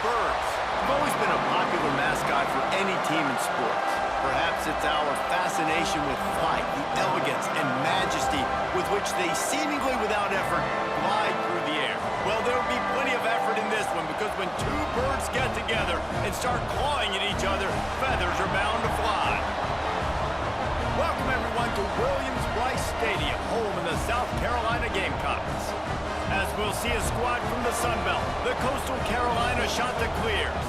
Birds have always been a popular mascot for any team in sports. Perhaps it's our fascination with flight, the elegance and majesty with which they seemingly without effort glide through the air. Well, there will be plenty of effort in this one because when two birds get together and start clawing at each other, feathers are bound to fly. Welcome everyone to Williams-Brice Stadium, home of the South Carolina Gamecocks. As we'll see a squad from the Sun Belt, the Coastal Carolina Chanticleers,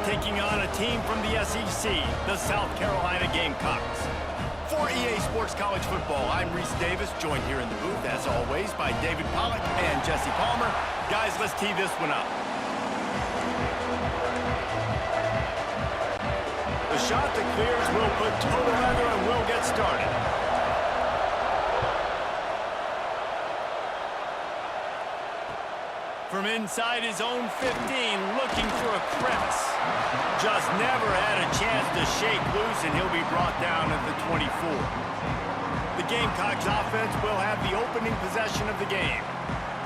taking on a team from the SEC, the South Carolina Gamecocks. For EA Sports College Football, I'm Reese Davis, joined here in the booth, as always, by David Pollack and Jesse Palmer. Guys, let's tee this one up. The Chanticleers will put total leather and we'll get started. From inside his own 15, looking for a crevice. Just never had a chance to shake loose, and he'll be brought down at the 24. The Gamecocks offense will have the opening possession of the game.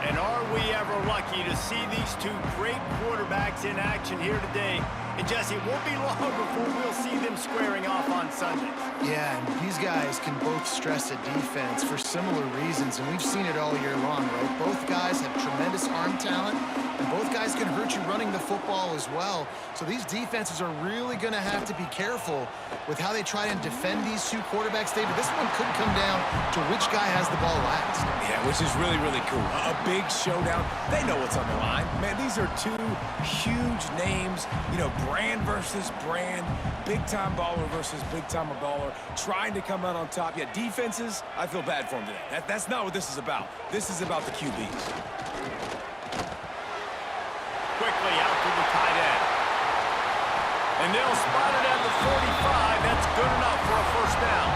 And are we ever lucky to see these two great quarterbacks in action here today? And Jesse, it won't be long before we'll see them squaring off on Sundays. Yeah, and these guys can both stress a defense for similar reasons, and we've seen it all year long, right? Both guys have tremendous arm talent, and both guys can hurt you running the football as well. So these defenses are really going to have to be careful with how they try and defend these two quarterbacks, David. This one could come down to which guy has the ball last. Yeah, which is really, really cool. A big showdown. They know what's on the line. Man, these are two huge names, you know, brand versus brand, big-time baller versus big-time baller, trying to come out on top. Yeah, defenses, I feel bad for them today. That's not what this is about. This is about the QBs. Quickly out to the tight end. And they'll spot it at the 45. That's good enough for a first down.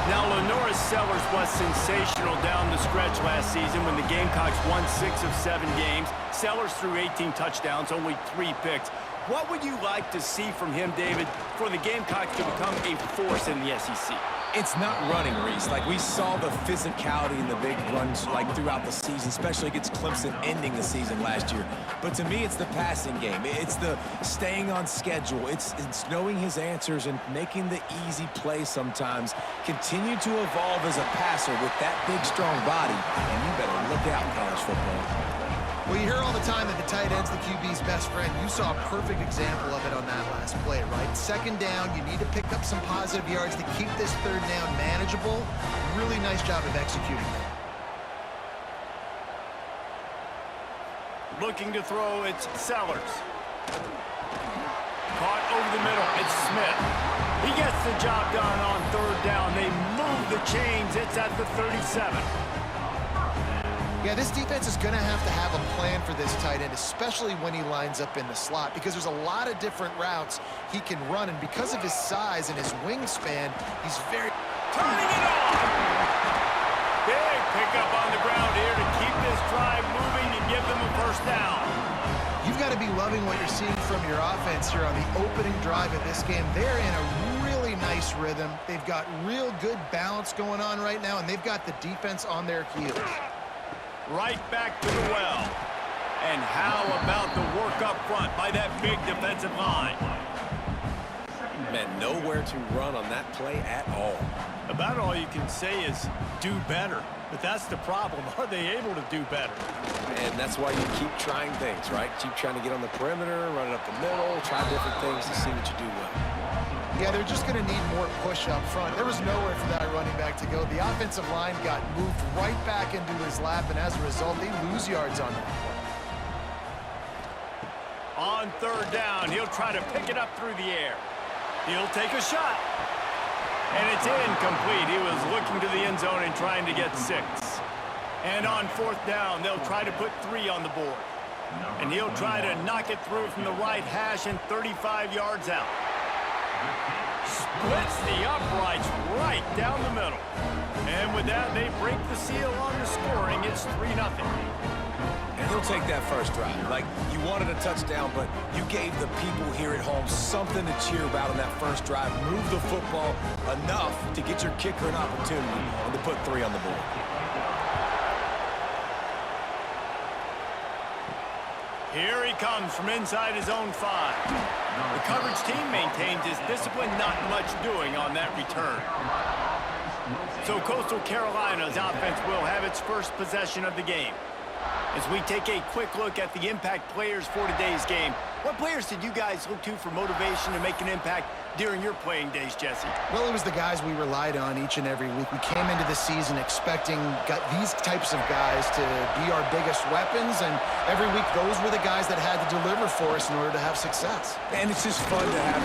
Now, Lenoris Sellers was sensational down the stretch last season when the Gamecocks won 6 of 7 games. Sellers threw 18 touchdowns, only 3 picks. What would you like to see from him, David, for the Gamecocks to become a force in the SEC? It's not running, Reese. Like, we saw the physicality in the big runs, like, throughout the season, especially against Clemson ending the season last year. But to me, it's the passing game. It's the staying on schedule. It's knowing his answers and making the easy play sometimes. Continue to evolve as a passer with that big, strong body. And you better look out, college football. Well, you hear all the time that the tight end's the QB's best friend. You saw a perfect example of it on that last play, right? Second down, you need to pick up some positive yards to keep this third down manageable. Really nice job of executing that. Looking to throw, it's Sellers. Caught over the middle, it's Smith. He gets the job done on third down. They move the chains. It's at the 37. Yeah, this defense is going to have a plan for this tight end, especially when he lines up in the slot, because there's a lot of different routes he can run, and because of his size and his wingspan, he's very... Turning it on! Big pickup on the ground here to keep this drive moving and give them a first down. You've got to be loving what you're seeing from your offense here on the opening drive of this game. They're in a really nice rhythm. They've got real good balance going on right now, and they've got the defense on their heels. Right back to the well. And how about the work up front by that big defensive line? Man, nowhere to run on that play at all. About all you can say is do better. But that's the problem. Are they able to do better? And that's why you keep trying things, right? Keep trying to get on the perimeter, run it up the middle, try different things to see what you do well. Yeah, they're just going to need more push up front. There was nowhere for that running back to go. The offensive line got moved right back into his lap, and as a result, they lose yards on that play. On third down, he'll try to pick it up through the air. He'll take a shot. And it's incomplete. He was looking to the end zone and trying to get 6. And on fourth down, they'll try to put 3 on the board. And he'll try to knock it through from the right hash and 35 yards out. Splits the uprights right down the middle. And with that, they break the seal on the scoring. It's 3-0. And he'll take that first drive. Like, you wanted a touchdown, but you gave the people here at home something to cheer about on that first drive. Move the football enough to get your kicker an opportunity and to put 3 on the board. Here he comes from inside his own 5. The coverage team maintains his discipline, not much doing on that return. So Coastal Carolina's offense will have its first possession of the game. As we take a quick look at the impact players for today's game, what players did you guys look to for motivation to make an impact during your playing days, Jesse? Well, it was the guys we relied on each and every week. We came into the season expecting these types of guys to be our biggest weapons, and every week those were the guys that had to deliver for us in order to have success. And it's just fun to have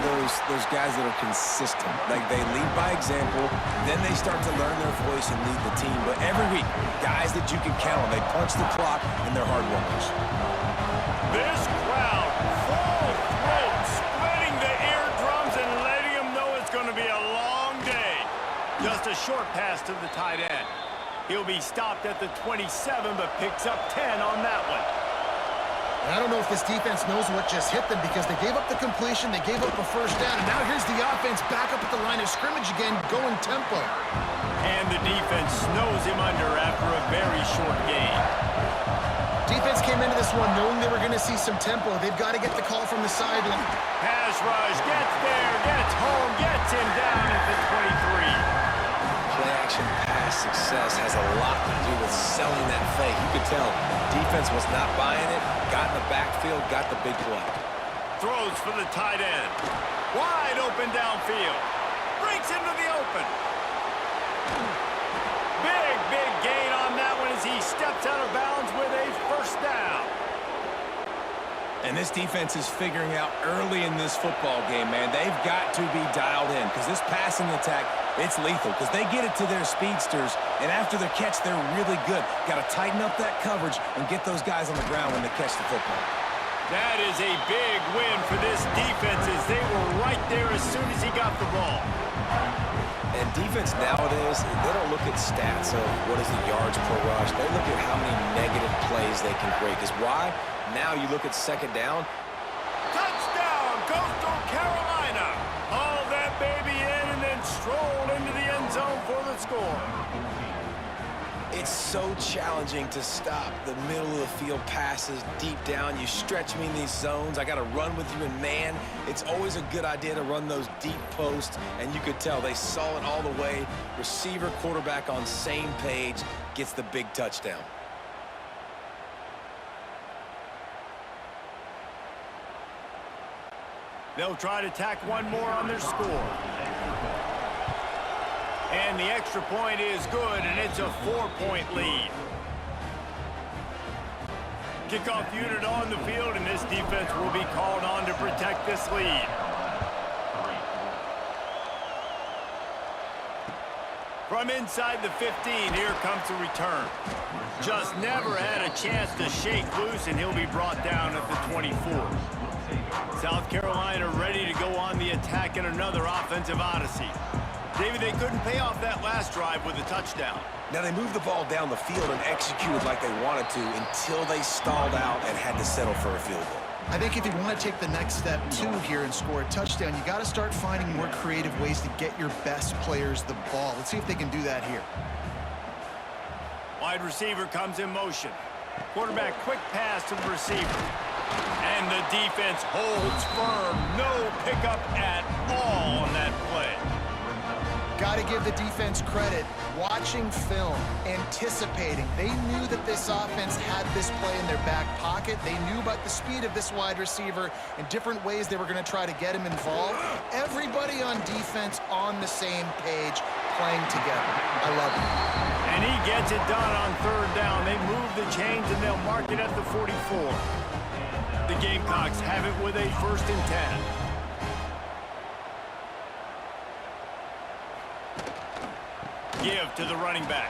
those guys that are consistent. Like, they lead by example, then they start to learn their voice and lead the team. But every week, guys that you can count on, they punch the clock, and they're hard workers. This crowd, full throat, splitting the eardrums and letting them know it's going to be a long day. Just a short pass to the tight end. He'll be stopped at the 27, but picks up 10 on that one. And I don't know if this defense knows what just hit them, because they gave up the completion, they gave up a first down, and now here's the offense back up at the line of scrimmage again, going tempo. And the defense snows him under after a very short gain. Defense came into this one knowing they were going to see some tempo. They've got to get the call from the sideline. Pass rush, gets there, gets home, gets him down at the 23. Play-action pass success has a lot to do with selling that fake. You could tell defense was not buying it, got in the backfield, got the big play. Throws for the tight end. Wide open downfield. Breaks into the open. Big gain on that one as he steps out of bounds with a first down. And this defense is figuring out early in this football game, man, they've got to be dialed in, because this passing attack, it's lethal, because they get it to their speedsters, and after the catch, they're really good. Got to tighten up that coverage and get those guys on the ground when they catch the football. That is a big win for this defense, as they were right there as soon as he got the ball. And defense nowadays, they don't look at stats of what is the yards per rush. They look at how many negative plays they can create. Because why? Now you look at second down. Touchdown, Coastal Carolina. Haul that baby in and then stroll into the end zone for the score. It's so challenging to stop the middle of the field passes deep down. You stretch me in these zones. I got to run with you in man. It's always a good idea to run those deep posts, and you could tell they saw it all the way. Receiver, quarterback on same page, gets the big touchdown. They'll try to tack one more on their score. And the extra point is good, and it's a 4-point lead. Kickoff unit on the field, and this defense will be called on to protect this lead. From inside the 15, here comes the return. Just never had a chance to shake loose, and he'll be brought down at the 24. South Carolina ready to go on the attack in another offensive odyssey. David, they couldn't pay off that last drive with a touchdown. Now, they moved the ball down the field and executed like they wanted to until they stalled out and had to settle for a field goal. I think if you want to take the next step, too, here and score a touchdown, you got to start finding more creative ways to get your best players the ball. Let's see if they can do that here. Wide receiver comes in motion. Quarterback quick pass to the receiver. And the defense holds firm. No pickup at all on that play. Got to give the defense credit. Watching film, anticipating. They knew that this offense had this play in their back pocket. They knew about the speed of this wide receiver and different ways they were going to try to get him involved. Everybody on defense on the same page, playing together. I love it. And he gets it done on third down. They move the chains, and they'll mark it at the 44. The Gamecocks have it with a 1st and 10. Give to the running back.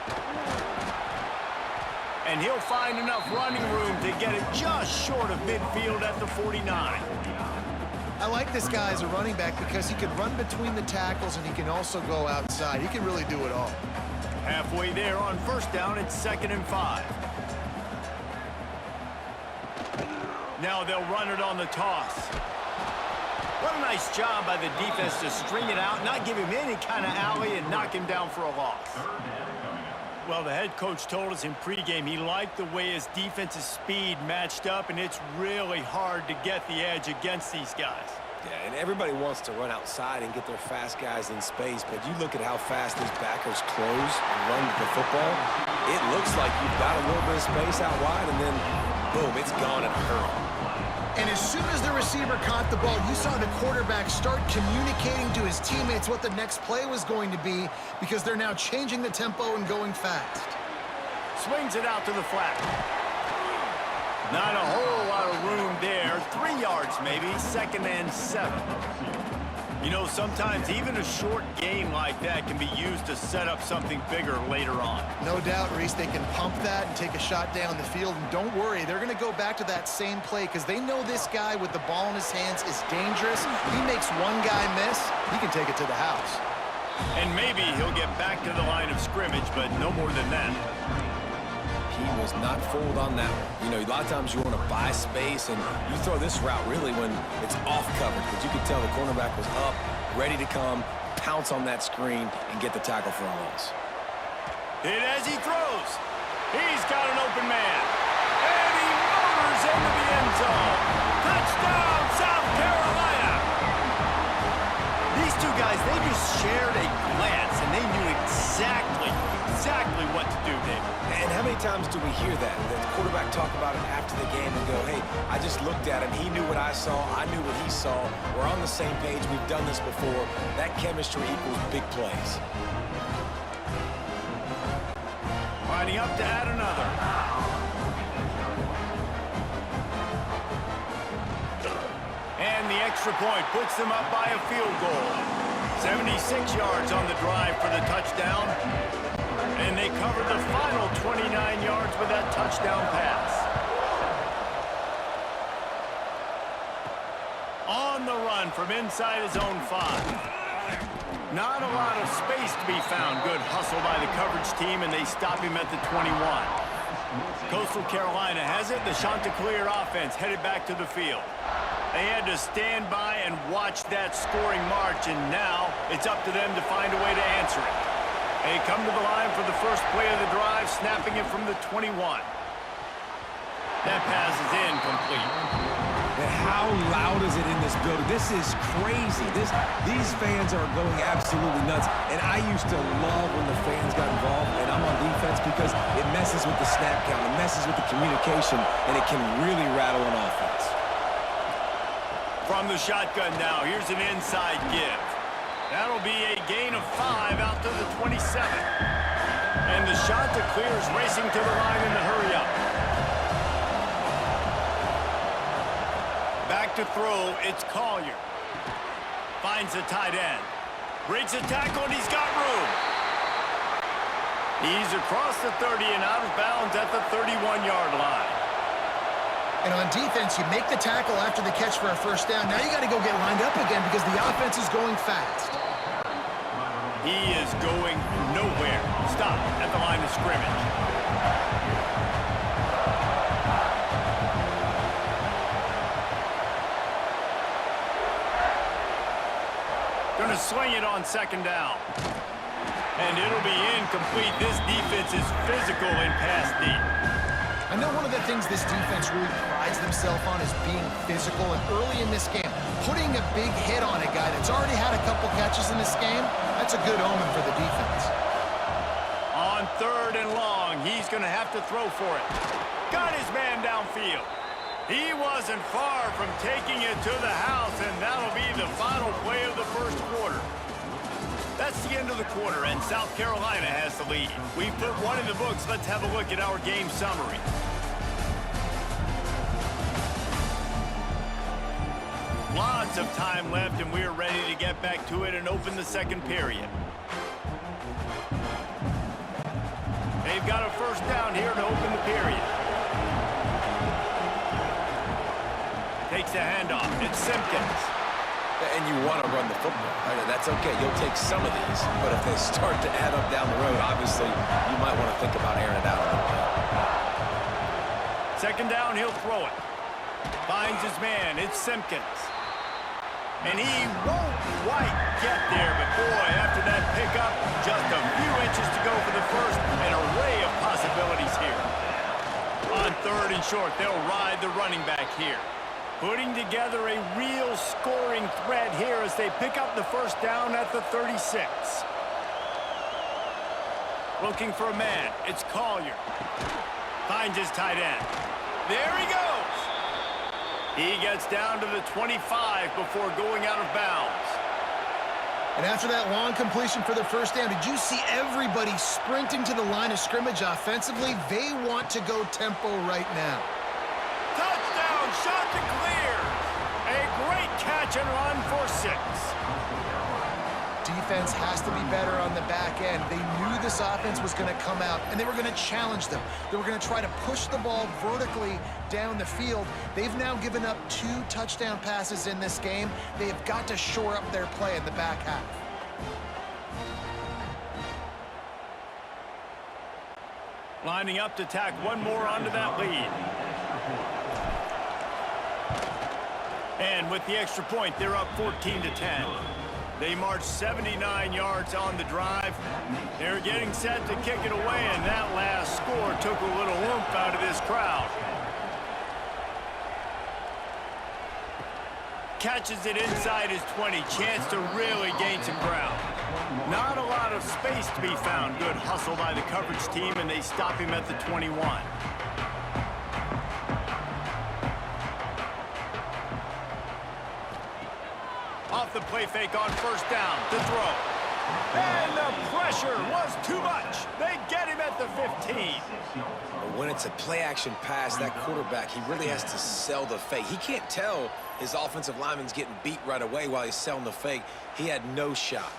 And he'll find enough running room to get it just short of midfield at the 49. I like this guy as a running back because he can run between the tackles and he can also go outside. He can really do it all. Halfway there on 1st down, it's 2nd and 5. Now they'll run it on the toss. What a nice job by the defense to string it out, not give him any kind of alley, and knock him down for a loss. Well, the head coach told us in pregame he liked the way his defensive speed matched up, and it's really hard to get the edge against these guys. Yeah, and everybody wants to run outside and get their fast guys in space, but you look at how fast these backers close and run the football, it looks like you've got a little bit of space out wide, and then, boom, it's gone in a hurry. And as soon as the receiver caught the ball, you saw the quarterback start communicating to his teammates what the next play was going to be because they're now changing the tempo and going fast. Swings it out to the flat. Not a whole lot of room there. 3 yards maybe, 2nd and 7. You know, sometimes even a short game like that can be used to set up something bigger later on. No doubt, Reese, they can pump that and take a shot down the field. And don't worry, they're going to go back to that same play because they know this guy with the ball in his hands is dangerous. He makes one guy miss, he can take it to the house. And maybe he'll get back to the line of scrimmage, but no more than that. He was not fooled on that one. You know, a lot of times you want to buy space, and you throw this route really when it's off coverage. But you could tell the cornerback was up, ready to come, pounce on that screen, and get the tackle for a loss. Hit as he throws. He's got an open man. And he motors into the end zone. Touchdown, South Carolina. These two guys, they just shared a glance, and they knew exactly what to do, David. And how many times do we hear that? The quarterback talk about it after the game and go, hey, I just looked at him. He knew what I saw. I knew what he saw. We're on the same page. We've done this before. That chemistry equals big plays. Lining up to add another. And the extra point puts them up by a field goal. 76 yards on the drive for the touchdown. And they covered the final 29 yards with that touchdown pass. On the run from inside his own 5. Not a lot of space to be found. Good hustle by the coverage team, and they stop him at the 21. Coastal Carolina has it. The Chanticleer offense headed back to the field. They had to stand by and watch that scoring march, and now it's up to them to find a way to answer it. They come to the line for the first play of the drive, snapping it from the 21. That pass is incomplete. And how loud is it in this building? This is crazy. These fans are going absolutely nuts. And I used to love when the fans got involved, and I'm on defense because it messes with the snap count, it messes with the communication, and it can really rattle an offense. From the shotgun now, here's an inside give. That'll be a gain of 5 out to the 27. And the Chanticleers racing to the line in the hurry-up. Back to throw, it's Collier. Finds the tight end. Breaks a tackle, and he's got room. He's across the 30 and out of bounds at the 31-yard line. And on defense, you make the tackle after the catch for a first down. Now you got to go get lined up again because the offense is going fast. He is going nowhere. Stop at the line of scrimmage. Going to swing it on 2nd down. And it'll be incomplete. This defense is physical in pass deep. I know one of the things this defense really prides themselves on is being physical. And early in this game, putting a big hit on a guy that's already had a couple catches in this game, that's a good omen for the defense. On 3rd and long, he's going to have to throw for it. Got his man downfield. He wasn't far from taking it to the house, and that'll be the final play of the first quarter. That's the end of the quarter, and South Carolina has the lead. We've put one in the books. Let's have a look at our game summary. Lots of time left, and we're ready to get back to it and open the second period. They've got a first down here to open the period. Takes a handoff. It's Simpkins. And you want to run the football. Right? That's okay. You'll take some of these. But if they start to add up down the road, obviously, you might want to think about airing it out a little bit. 2nd down, he'll throw it. Finds his man. It's Simpkins. And he won't quite get there, but boy, after that pickup, just a few inches to go for the first. An array of possibilities here. On 3rd and short, they'll ride the running back here. Putting together a real scoring threat here as they pick up the first down at the 36. Looking for a man. It's Collier. Finds his tight end. There he goes. He gets down to the 25 before going out of bounds. And after that long completion for the first down, did you see everybody sprinting to the line of scrimmage offensively? They want to go tempo right now. Touchdown, shot to clear. A great catch and run for 6. Defense has to be better on the back end. They knew this offense was going to come out, and they were going to challenge them. They were going to try to push the ball vertically down the field. They've now given up 2 touchdown passes in this game. They have got to shore up their play in the back half. Lining up to tack one more onto that lead. And with the extra point, they're up 14-10. They marched 79 yards on the drive. They're getting set to kick it away, and that last score took a little oomph out of this crowd. Catches it inside his 20. Chance to really gain some ground. Not a lot of space to be found. Good hustle by the coverage team, and they stop him at the 21. Off the play fake on first down to throw. And the pressure was too much. They get him at the 15. But when it's a play-action pass, that quarterback, he really has to sell the fake. He can't tell his offensive lineman's getting beat right away while he's selling the fake. He had no shot.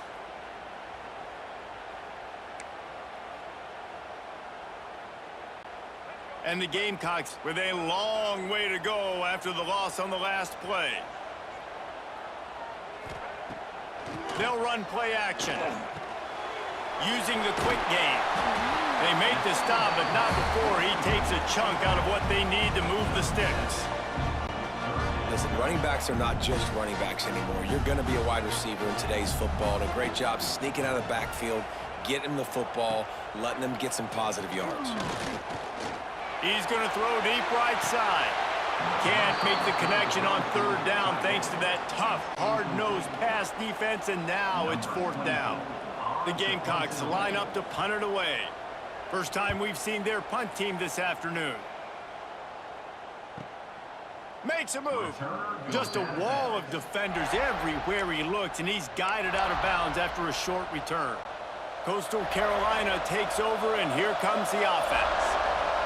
And the Gamecocks with a long way to go after the loss on the last play. They'll run play action. Using the quick game. They make the stop, but not before he takes a chunk out of what they need to move the sticks. Listen, running backs are not just running backs anymore. You're going to be a wide receiver in today's football. And a great job sneaking out of the backfield, getting them the football, letting them get some positive yards. He's going to throw deep right side. Can't make the connection on 3rd down thanks to that tough, hard-nosed pass defense, and now it's 4th down. The Gamecocks line up to punt it away. First time we've seen their punt team this afternoon. Makes a move. Just a wall of defenders everywhere he looks, and he's guided out of bounds after a short return. Coastal Carolina takes over, and here comes the offense.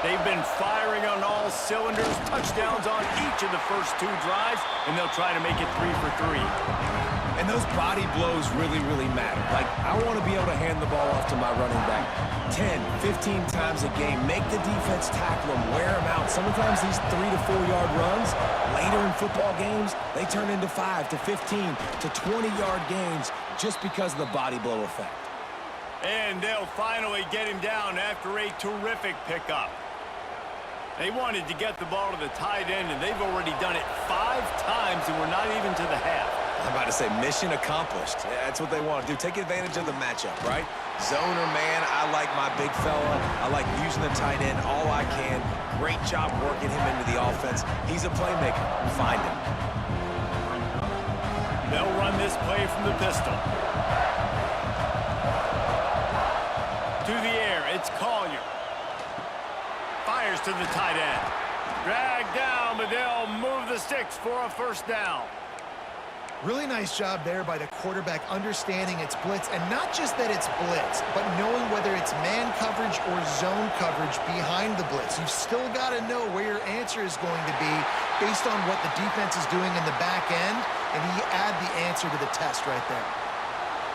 They've been firing on all cylinders, touchdowns on each of the first 2 drives, and they'll try to make it 3 for 3. And those body blows really, really matter. Like, I want to be able to hand the ball off to my running back 10, 15 times a game. Make the defense tackle them, wear them out. Sometimes these 3 to 4 yard runs, later in football games, they turn into 5 to 15 to 20 yard gains just because of the body blow effect. And they'll finally get him down after a terrific pickup. They wanted to get the ball to the tight end, and they've already done it 5 times, and we're not even to the half. I'm about to say mission accomplished. That's what they want to do. Take advantage of the matchup, right? Zone or man, I like my big fella. I like using the tight end all I can. Great job working him into the offense. He's a playmaker. Find him. They'll run this play from the pistol. To the air, it's Collier. Fires to the tight end. Dragged down, but they'll move the sticks for a first down. Really nice job there by the quarterback understanding it's blitz, and not just that it's blitz, but knowing whether it's man coverage or zone coverage behind the blitz. You've still got to know where your answer is going to be based on what the defense is doing in the back end, and he add the answer to the test right there.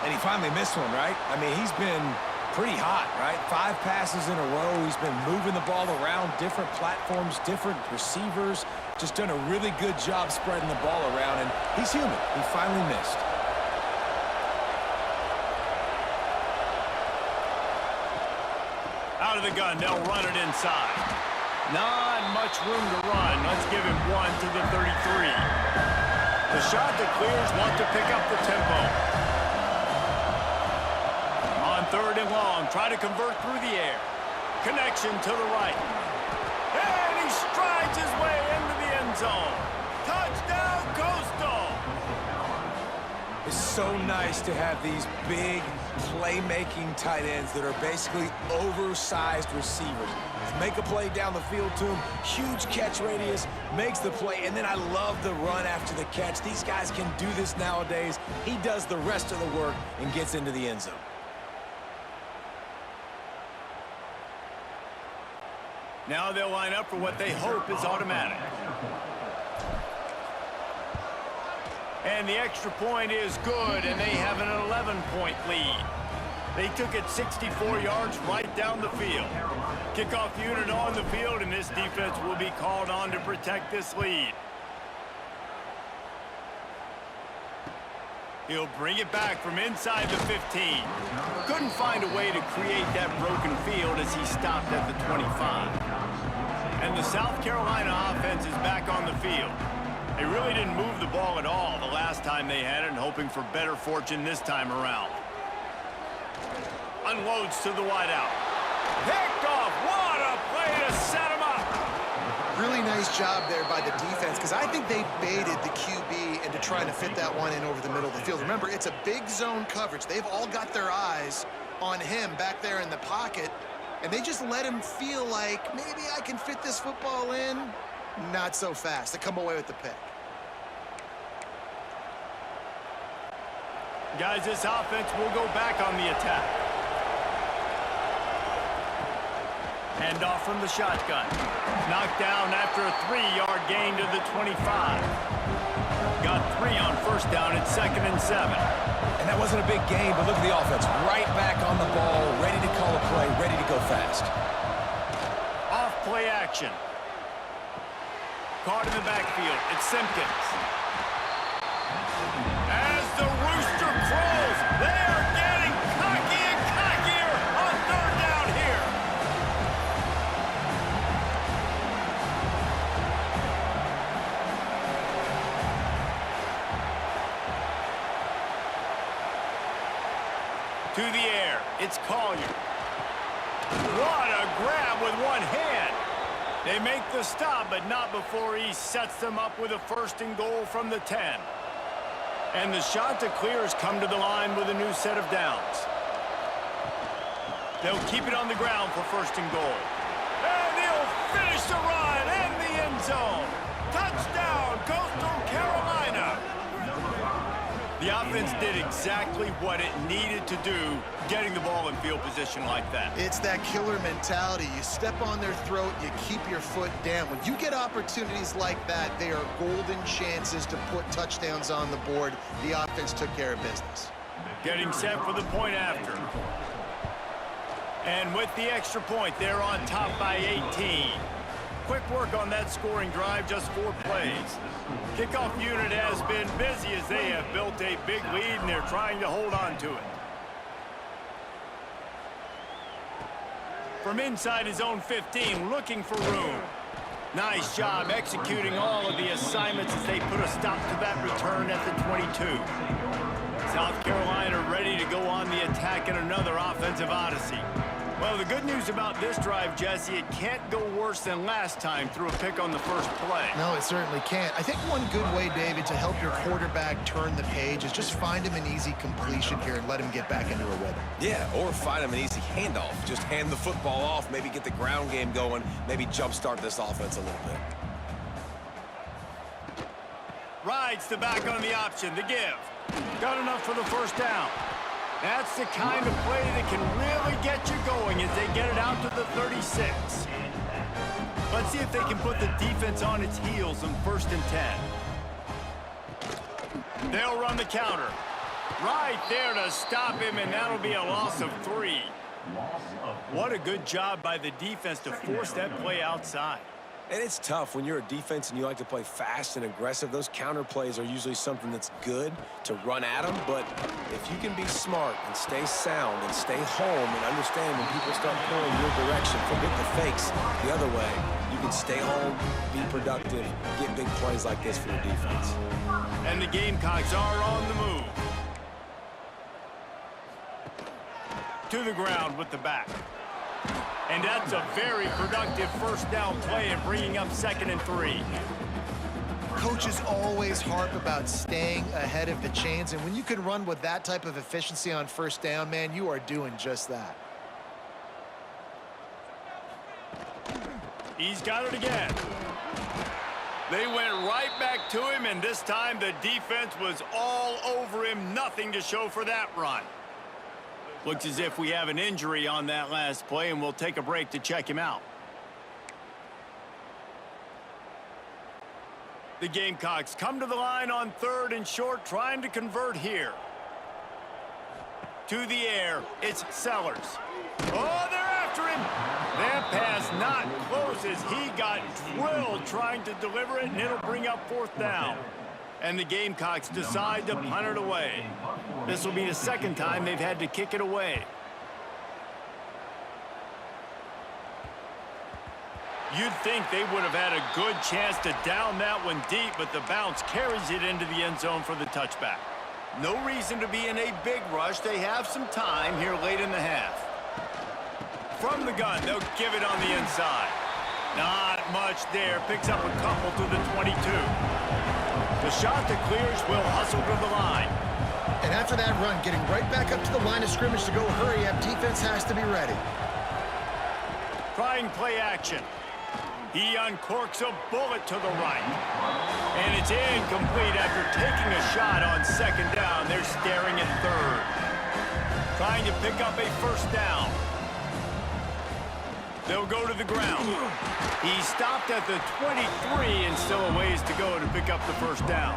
And he finally missed one, right? I mean, he's been pretty hot, right? 5 passes in a row. He's been moving the ball around different platforms, different receivers. Just done a really good job spreading the ball around, and he's human. He finally missed. Out of the gun, they'll run it inside. Not much room to run. Let's give him 1 to the 33. The shot that clears want to pick up the tempo. On 3rd and long, try to convert through the air. Connection to the right. And he strides his way into the end zone. Touchdown, Coastal! It's so nice to have these big playmaking tight ends that are basically oversized receivers. Make a play down the field to him, huge catch radius, makes the play, and then I love the run after the catch. These guys can do this nowadays. He does the rest of the work and gets into the end zone. Now they'll line up for what they hope is automatic. And the extra point is good, and they have an 11-point lead. They took it 64 yards right down the field. Kickoff unit on the field, and this defense will be called on to protect this lead. He'll bring it back from inside the 15. Couldn't find a way to create that broken field as he stopped at the 25. And the South Carolina offense is back on the field. They really didn't move the ball at all the last time they had it, and hoping for better fortune this time around. Unloads to the wideout. Picked off. What a play to set him up. Really nice job there by the defense, because I think they baited the QB into trying to fit that one in over the middle of the field. Remember, it's a big zone coverage. They've all got their eyes on him back there in the pocket, and they just let him feel like, maybe I can fit this football in. Not so fast. They come away with the pick. Guys, this offense will go back on the attack. Hand off from the shotgun. Knocked down after a 3-yard gain to the 25. Got 3 on 1st down at 2nd and 7. And that wasn't a big gain, but look at the offense. Right back on the ball, ready to call a play, ready to go fast. Off play action. Caught in the backfield. It's Simpkins. As the rooster crows, they are getting cocky and cockier on 3rd down here. To the air, it's Collier. What a grab with one hand. They make the stop, but not before he sets them up with a 1st and goal from the 10. And the shot to clear has come to the line with a new set of downs. They'll keep it on the ground for 1st and goal. And he'll finish the run in the end zone. Touchdown, Coastal Carolina. The offense did exactly what it needed to do, getting the ball in field position like that. It's that killer mentality. You step on their throat, you keep your foot down. When you get opportunities like that, they are golden chances to put touchdowns on the board. The offense took care of business. Getting set for the point after. And with the extra point, they're on top by 18. Quick work on that scoring drive, just 4 plays. Kickoff unit has been busy as they have built a big lead, and they're trying to hold on to it. From inside his own 15, looking for room. Nice job executing all of the assignments as they put a stop to that return at the 22. South Carolina ready to go on the attack in another offensive odyssey. Well, the good news about this drive, Jesse, it can't go worse than last time through a pick on the 1st play. No, it certainly can't. I think one good way, David, to help your quarterback turn the page is just find him an easy completion here and let him get back into a rhythm. Yeah, or find him an easy handoff. Just hand the football off, maybe get the ground game going, maybe jumpstart this offense a little bit. Rides the back on the option, the give. Got enough for the 1st down. That's the kind of play that can really get you going as they get it out to the 36. Let's see if they can put the defense on its heels on 1st and 10. They'll run the counter. Right there to stop him, and that'll be a loss of 3. What a good job by the defense to force that play outside. And it's tough when you're a defense and you like to play fast and aggressive. Those counter plays are usually something that's good to run at them. But if you can be smart and stay sound and stay home and understand when people start pulling your direction, forget the fakes the other way, you can stay home, be productive, get big plays like this for your defense. And the Gamecocks are on the move. To the ground with the back. And that's a very productive first down play and bringing up 2nd and 3. Coaches always harp about staying ahead of the chains, and when you can run with that type of efficiency on first down, man, you are doing just that. He's got it again. They went right back to him, and this time the defense was all over him. Nothing to show for that run. Looks as if we have an injury on that last play, and we'll take a break to check him out. The Gamecocks come to the line on 3rd and short, trying to convert here. To the air, it's Sellers. Oh, they're after him. That pass not close as he got drilled trying to deliver it, and it'll bring up 4th down. And the Gamecocks decide to punt it away. This will be the 2nd time they've had to kick it away. You'd think they would have had a good chance to down that one deep, but the bounce carries it into the end zone for the touchback. No reason to be in a big rush. They have some time here late in the half. From the gun, they'll give it on the inside. Not much there. Picks up a couple to the 22. The shot that clears will hustle to the line. And after that run, getting right back up to the line of scrimmage to go hurry up, defense has to be ready. Trying play action. He uncorks a bullet to the right. And it's incomplete after taking a shot on 2nd down. They're staring at 3rd. Trying to pick up a first down. They'll go to the ground. He stopped at the 23 and still a ways to go to pick up the first down.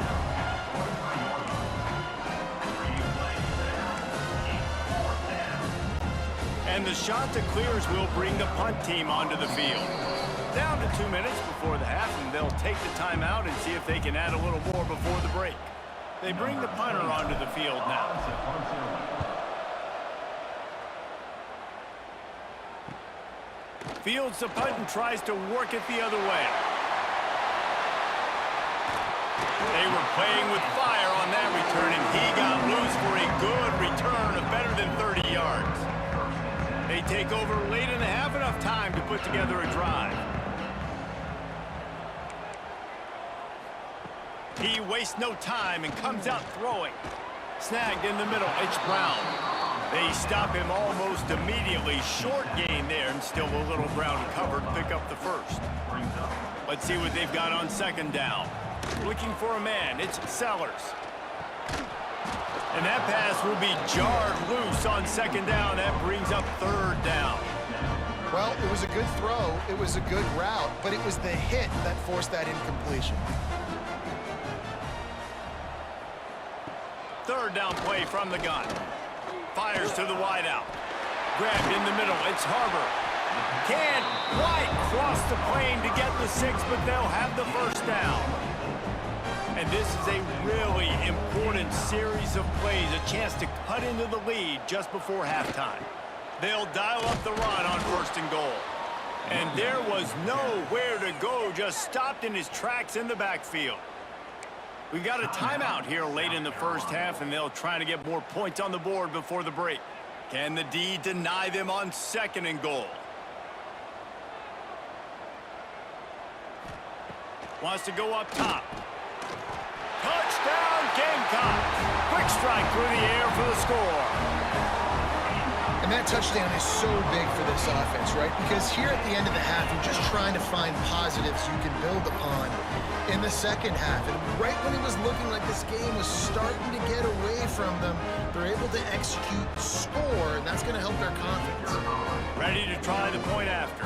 And the shot that clears will bring the punt team onto the field. Down to 2 minutes before the half, and they'll take the timeout and see if they can add a little more before the break. They bring the punter onto the field now. Fields the punt and tries to work it the other way. They were playing with fire on that return, and he got loose for a good return of better than 30 yards. They take over late in the half, enough time to put together a drive. He wastes no time and comes out throwing. Snagged in the middle, it's Brown. They stop him almost immediately. Short gain there, and still a little Brown covered to pick up the first. Let's see what they've got on 2nd down. Looking for a man, it's Sellers. And that pass will be jarred loose on 2nd down. That brings up 3rd down. Well, it was a good throw. It was a good route, but it was the hit that forced that incompletion. 3rd down play from the gun. Fires to the wideout. Grabbed in the middle. It's Harbor. Can't quite cross the plane to get the 6, but they'll have the first down. And this is a really important series of plays, a chance to cut into the lead just before halftime. They'll dial up the run on 1st and goal. And there was nowhere to go, just stopped in his tracks in the backfield. We've got a timeout here late in the first half, and they'll try to get more points on the board before the break. Can the D deny them on 2nd and goal? Wants to go up top. Touchdown, Gamecocks! Quick strike through the air for the score. And that touchdown is so big for this offense, right? Because here at the end of the half, you're just trying to find positives you can build upon in the 2nd half. And right when it was looking like this game was starting to get away from them, they're able to execute, score, and that's going to help their confidence. Ready to try the point after.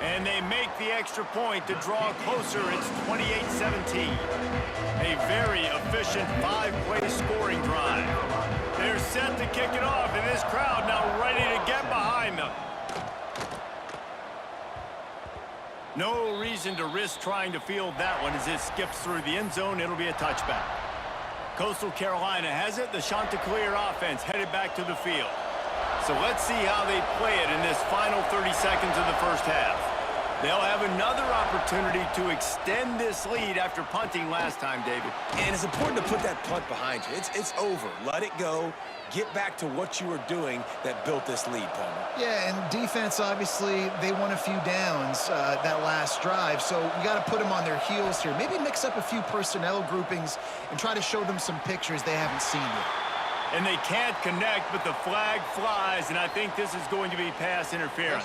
And they make the extra point to draw closer. It's 28-17. A very efficient 5-play scoring drive. They're set to kick it off, and this crowd now ready to get behind them. No reason to risk trying to field that one as it skips through the end zone. It'll be a touchback. Coastal Carolina has it. The Chanticleer offense headed back to the field. So let's see how they play it in this final 30 seconds of the first half. They'll have another opportunity to extend this lead after punting last time, David. And it's important to put that punt behind you. It's over. Let it go. Get back to what you were doing that built this lead, Palmer. Yeah, and defense, obviously, they won a few downs that last drive, so you got to put them on their heels here. Maybe mix up a few personnel groupings and try to show them some pictures they haven't seen yet. And they can't connect, but the flag flies, and I think this is going to be pass interference.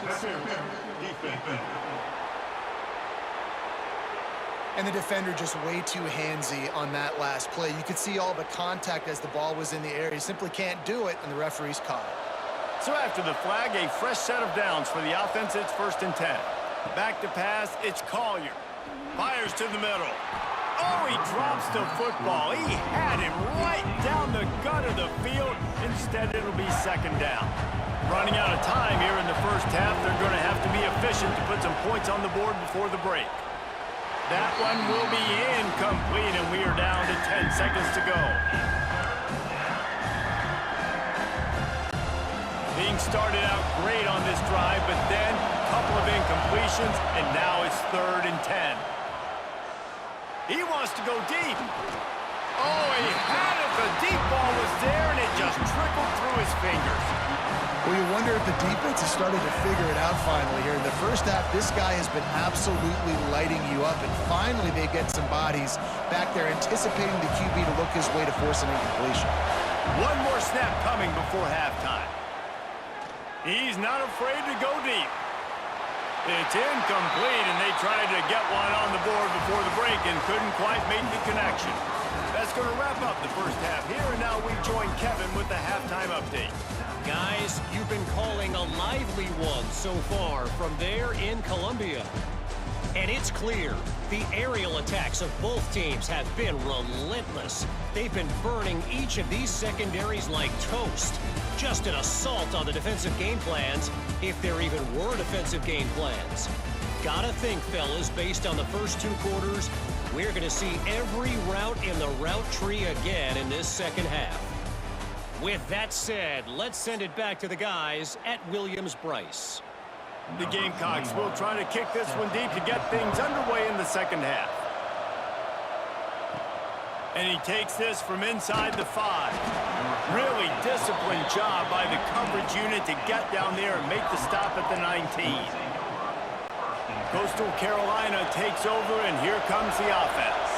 And the defender just way too handsy on that last play. You could see all the contact as the ball was in the air. He simply can't do it, and the referee's caught it. So after the flag, a fresh set of downs for the offense. It's 1st and 10. Back to pass, it's Collier. Fires to the middle. Oh, he drops the football. He had him right down the gut of the field. Instead, it'll be 2nd down. Running out of time here in the first half. They're going to have to be efficient to put some points on the board before the break. That one will be incomplete, and we are down to 10 seconds to go. Being started out great on this drive, but then a couple of incompletions, and now it's 3rd and 10. He wants to go deep. Oh, he had it. The deep ball was there, and it just trickled through his fingers. Well, you wonder if the defense has started to figure it out finally here. In the first half, this guy has been absolutely lighting you up, and finally they get some bodies back there anticipating the QB to look his way to force an incompletion. One more snap coming before halftime. He's not afraid to go deep. It's incomplete, and they tried to get one on the board before the break and couldn't quite make the connection. That's going to wrap up the first half here, and now we join Kevin with the halftime update. Guys, you've been calling a lively one so far from there in Columbia. And it's clear, the aerial attacks of both teams have been relentless. They've been burning each of these secondaries like toast. Just an assault on the defensive game plans, if there even were defensive game plans. Gotta think, fellas, based on the first 2 quarters, we're going to see every route in the route tree again in this second half. With that said, let's send it back to the guys at Williams-Brice. The Gamecocks will try to kick this one deep to get things underway in the second half. And he takes this from inside the 5. Really disciplined job by the coverage unit to get down there and make the stop at the 19. Coastal Carolina takes over, and here comes the offense.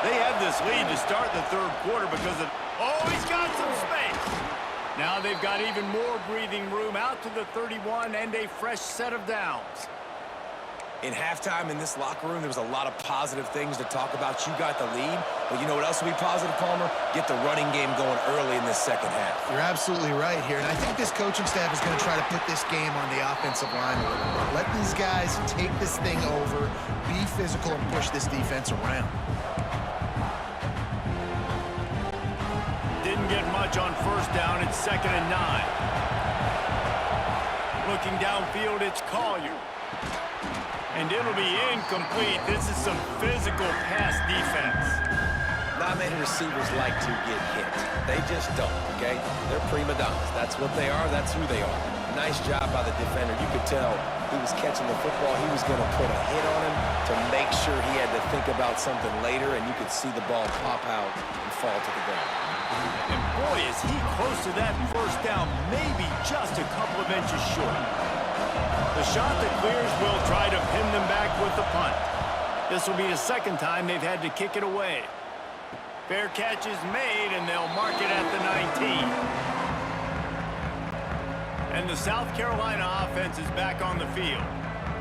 They have this lead to start the 3rd quarter because of... Oh, he's got some space. Now they've got even more breathing room out to the 31 and a fresh set of downs. In halftime in this locker room, there was a lot of positive things to talk about. You got the lead, but you know what else will be positive, Palmer? Get the running game going early in this second half. You're absolutely right here, and I think this coaching staff is going to try to put this game on the offensive line a little bit. Let these guys take this thing over, be physical, and push this defense around. Didn't get much on 1st down. It's 2nd and 9. Looking downfield, it's Collier. And it'll be incomplete. This is some physical pass defense. Not many receivers like to get hit. They just don't, okay? They're prima donnas. That's what they are. That's who they are. Nice job by the defender. You could tell he was catching the football. He was going to put a hit on him to make sure he had to think about something later, and you could see the ball pop out and fall to the ground. And boy, is he close to that 1st down, maybe just a couple of inches short. The shot that clears will try to pin them back with the punt. This will be the 2nd time they've had to kick it away. Fair catch is made, and they'll mark it at the 19. And the South Carolina offense is back on the field.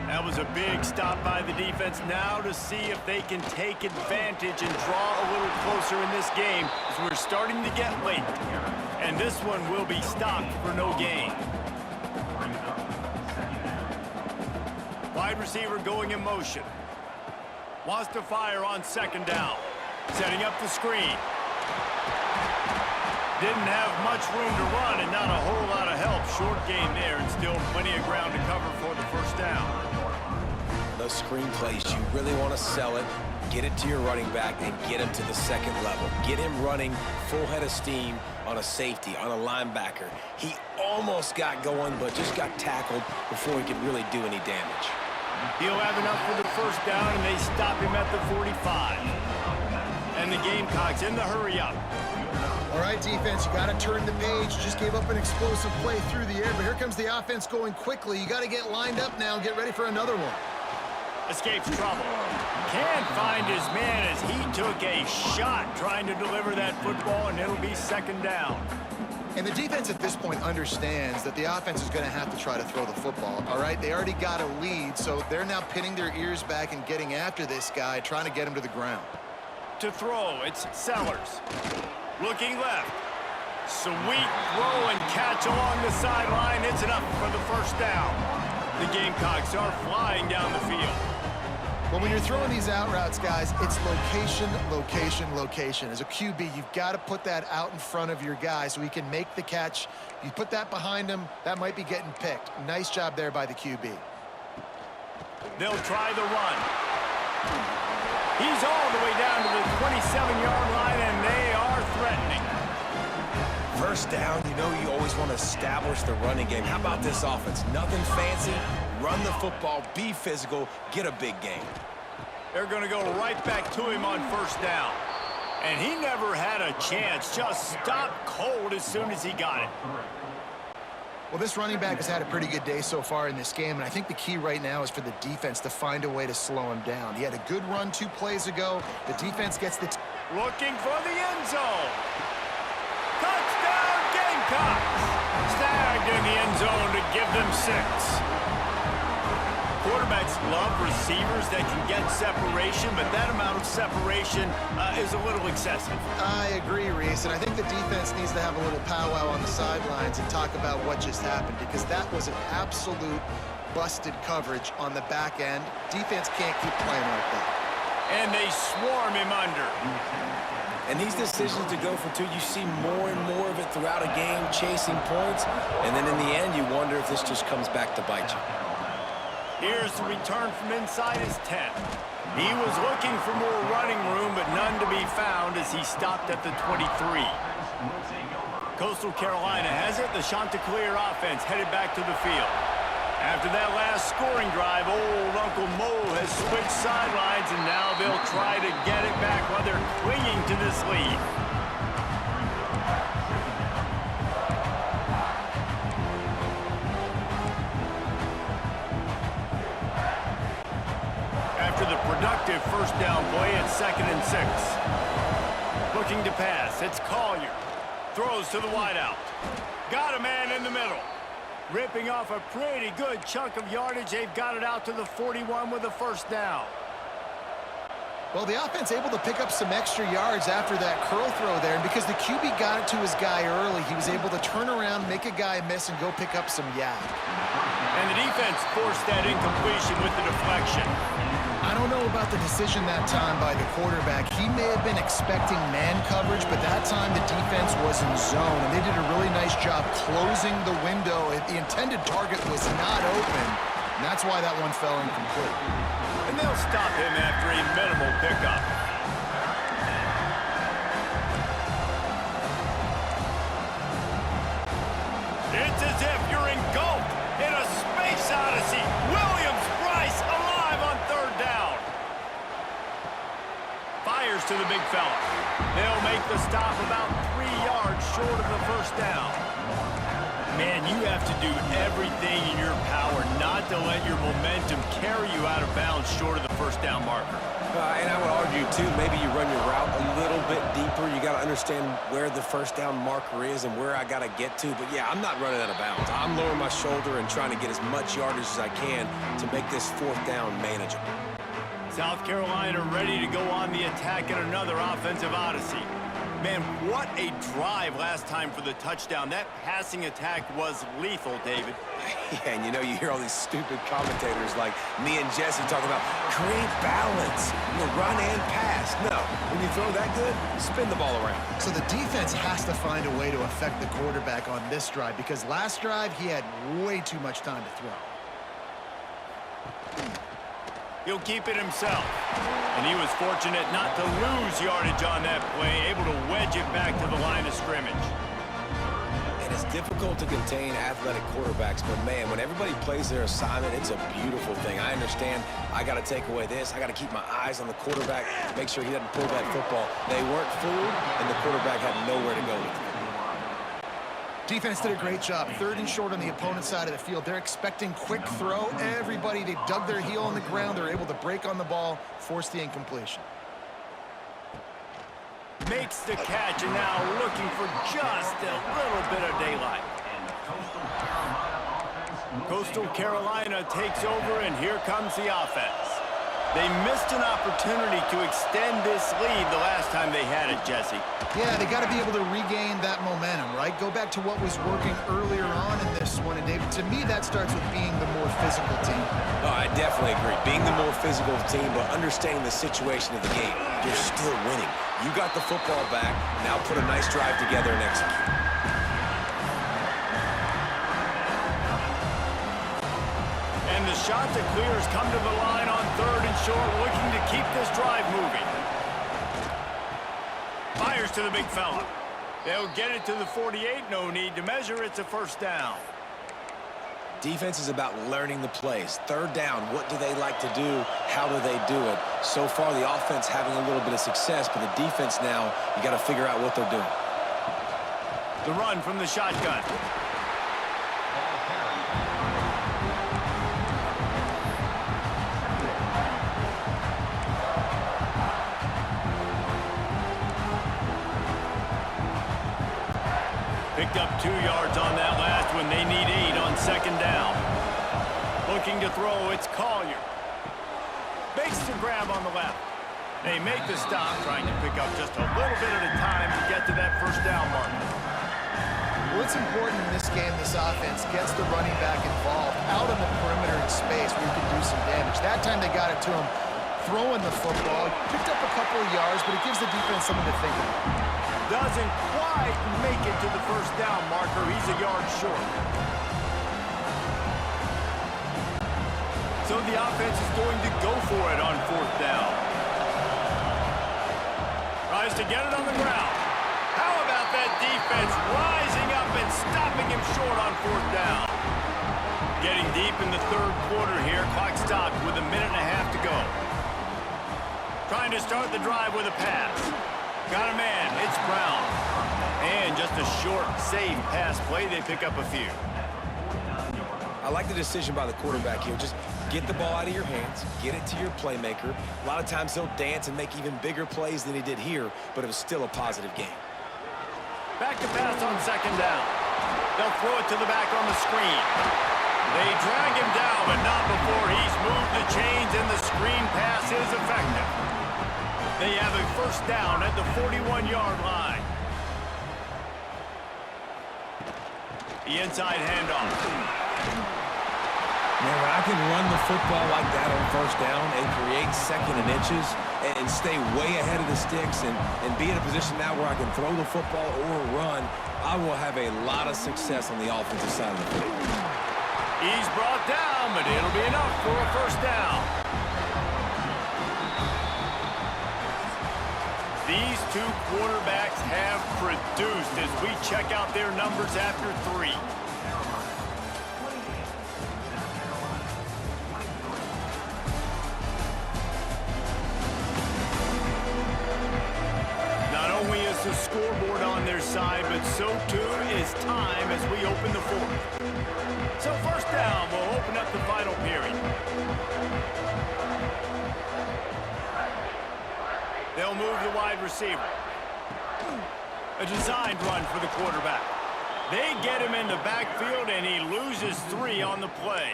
That was a big stop by the defense. Now to see if they can take advantage and draw a little closer in this game as we're starting to get late. And this one will be stopped for no gain. Wide receiver going in motion. Wants to fire on 2nd down. Setting up the screen. Didn't have much room to run and not a whole lot of help. Short game there and still plenty of ground to cover for the 1st down. those screen plays, you really want to sell it, get it to your running back, and get him to the second level. Get him running full head of steam on a safety, on a linebacker. He almost got going, but just got tackled before he could really do any damage. He'll have enough for the first down, and they stop him at the 45. And the Gamecocks in the hurry-up. All right, defense, you got to turn the page. Just gave up an explosive play through the air, but here comes the offense going quickly. You got to get lined up now and get ready for another one. Escapes trouble. Can't find his man as he took a shot trying to deliver that football, and it'll be second down. And the defense at this point understands that the offense is going to have to try to throw the football, all right? They already got a lead, so they're now pinning their ears back and getting after this guy, trying to get him to the ground. To throw, it's Sellers. Looking left. Sweet throw and catch along the sideline. It's enough for the first down. The Gamecocks are flying down the field. Well, when you're throwing these out routes, guys, it's location, location, location. As a QB, you've got to put that out in front of your guy so he can make the catch. You put that behind him, that might be getting picked. Nice job there by the QB. They'll try the run. He's all the way down to the 27-yard line, and they are threatening. First down, you know you always want to establish the running game. How about this offense? Nothing fancy. Run the football, be physical, get a big gain. They're going to go right back to him on first down. And he never had a chance. Just stopped cold as soon as he got it. Well, this running back has had a pretty good day so far in this game, and I think the key right now is for the defense to find a way to slow him down. He had a good run 2 plays ago. The defense gets the... Looking for the end zone. Touchdown, Gamecocks! Snagged in the end zone to give them 6. Quarterbacks love receivers that can get separation, but that amount of separation is a little excessive. I agree, Reese, and I think the defense needs to have a little powwow on the sidelines and talk about what just happened, because that was an absolute busted coverage on the back end. Defense can't keep playing like that. And they swarm him under. And these decisions to go for 2, you see more and more of it throughout a game, chasing points, and then in the end, you wonder if this just comes back to bite you. Here's the return from inside his 10. He was looking for more running room, but none to be found as he stopped at the 23. Coastal Carolina has it. The Chanticleer offense headed back to the field. After that last scoring drive, old Uncle Mo has switched sidelines, and now they'll try to get it back while they're clinging to this lead. After the productive first down play, it's 2nd and 6. Looking to pass, it's Collier. Throws to the wideout. Got a man in the middle. Ripping off a pretty good chunk of yardage. They've got it out to the 41 with a first down. Well, the offense able to pick up some extra yards after that curl throw there, and because the QB got it to his guy early, he was able to turn around, make a guy miss, and go pick up some yak. And the defense forced that incompletion with the deflection. I don't know about the decision that time by the quarterback. He may have been expecting man coverage, but that time the defense was in zone, and they did a really nice job closing the window. The intended target was not open, and that's why that one fell incomplete. And they'll stop him after a minimal pickup. It's as if you're engulfed in a space odyssey. Williams-Brice alive on third down. Fires to the big fella. They'll make the stop about 3 yards short of the first down. Man, you have to do everything in your power not to let your momentum carry you out of bounds short of the first down marker. And I would argue, too, maybe you run your route a little bit deeper. You got to understand where the first down marker is and where I got to get to. But, yeah, I'm not running out of bounds. I'm lowering my shoulder and trying to get as much yardage as I can to make this 4th down manageable. South Carolina ready to go on the attack in another offensive odyssey. Man, what a drive last time for the touchdown. That passing attack was lethal, David. Yeah, and you know, you hear all these stupid commentators like me and Jesse talk about create balance, run and pass. No, when you throw that good, spin the ball around. So the defense has to find a way to affect the quarterback on this drive, because last drive he had way too much time to throw. He'll keep it himself. And he was fortunate not to lose yardage on that play, able to wedge it back to the line of scrimmage. And it's difficult to contain athletic quarterbacks, but man, when everybody plays their assignment, it's a beautiful thing. I understand I got to take away this. I got to keep my eyes on the quarterback, make sure he doesn't pull that football. They weren't fooled, and the quarterback had nowhere to go with it. Defense did a great job. 3rd and short on the opponent's side of the field. They're expecting quick throw. Everybody, they dug their heel on the ground. They're able to break on the ball, force the incompletion. Makes the catch, and now looking for just a little bit of daylight. Coastal Carolina takes over, and here comes the offense. They missed an opportunity to extend this lead the last time they had it, Jesse. Yeah, they got to be able to regain that momentum, right? Go back to what was working earlier on in this one. And, David, to me, that starts with being the more physical team. No, I definitely agree. Being the more physical team, but understanding the situation of the game. You're still winning. You got the football back. Now put a nice drive together and execute. And the shot to clear has come to the line on 3rd and short, looking to keep this drive moving. Fires to the big fella. They'll get it to the 48. No need to measure. It's a 1st down. Defense is about learning the plays. 3rd down, what do they like to do? How do they do it? So far, the offense having a little bit of success, but the defense now, you got to figure out what they're doing. The run from the shotgun. Picked up 2 yards on that last one. They need 8 on 2nd down. Looking to throw, it's Collier. Makes the grab on the left. They make the stop, trying to pick up just a little bit at a time to get to that 1st down mark. Well, it's important in this game, this offense gets the running back involved out on the perimeter in space where you can do some damage. That time they got it to him throwing the football. Picked up a couple of yards, but it gives the defense something to think about. Doesn't quite make it to the 1st down marker. He's a yard short. So the offense is going to go for it on 4th down. Tries to get it on the ground. How about that defense rising up and stopping him short on 4th down? Getting deep in the 3rd quarter here. Clock stopped with 1.5 minutes to go. Trying to start the drive with a pass. Got a man. It's Brown. And just a short, safe pass play. They pick up a few. I like the decision by the quarterback here. Just get the ball out of your hands, get it to your playmaker. A lot of times he'll dance and make even bigger plays than he did here, but it was still a positive game. Back to pass on 2nd down. They'll throw it to the back on the screen. They drag him down, but not before he's moved the chains, and the screen pass is effective. They have a 1st down at the 41-yard line. The inside handoff. Man, when I can run the football like that on 1st down and create 2nd and inches and stay way ahead of the sticks and be in a position now where I can throw the football or run, I will have a lot of success on the offensive side of the field. He's brought down, but it'll be enough for a 1st down. These 2 quarterbacks have produced as we check out their numbers after 3. Not only is the scoreboard on their side, but so too is time as we open the 4th. So 1st down will open up the final period. They'll move the wide receiver. A designed run for the quarterback. They get him in the backfield, and he loses 3 on the play.